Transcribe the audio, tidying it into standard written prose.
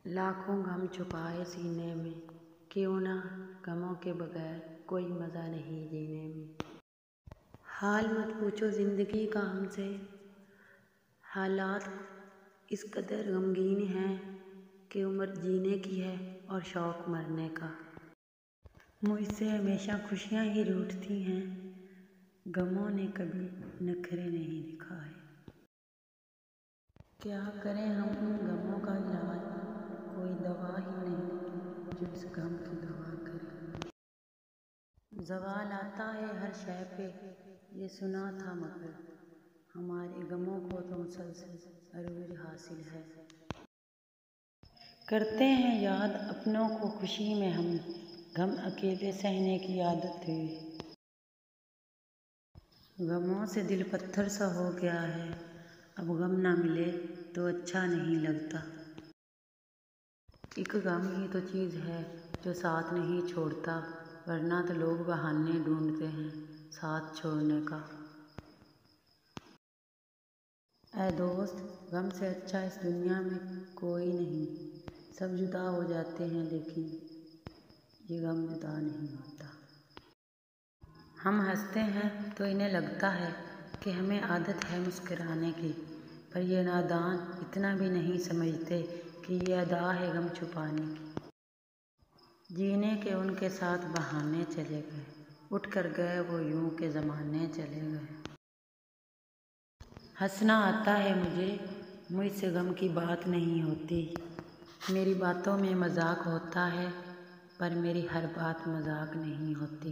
लाखों गम छुपाए सीने में, क्यों ना गमों के बगैर कोई मज़ा नहीं जीने में। हाल मत पूछो ज़िंदगी का हमसे, हालात इस कदर गमगीन हैं कि उम्र जीने की है और शौक़ मरने का। मुझसे हमेशा खुशियाँ ही रूठती हैं, गमों ने कभी नखरे नहीं दिखाए। क्या करें हम इन गमों का इलाज, कोई दवा ही नहीं जो इस गम की दवा करे। ज़वाल आता है हर शय पे, ये सुना था मगर हमारे गमों को तो मुसलसल अरूज हासिल है। करते हैं याद अपनों को खुशी में हम, गम अकेले सहने की आदत हुई। गमों से दिल पत्थर सा हो गया है, अब गम ना मिले तो अच्छा नहीं लगता। एक गम ही तो चीज़ है जो साथ नहीं छोड़ता, वरना तो लोग बहाने ढूंढते हैं साथ छोड़ने का। ऐ दोस्त, गम से अच्छा इस दुनिया में कोई नहीं। सब जुदा हो जाते हैं लेकिन ये गम जुदा नहीं होता। हम हंसते हैं तो इन्हें लगता है कि हमें आदत है मुस्कुराने की, पर ये नादान इतना भी नहीं समझते कि ये अदा है गम छुपाने की। जीने के उनके साथ बहाने चले गए, उठ कर गए वो यूं के ज़माने चले गए। हंसना आता है मुझसे गम की बात नहीं होती। मेरी बातों में मजाक होता है, पर मेरी हर बात मजाक नहीं होती।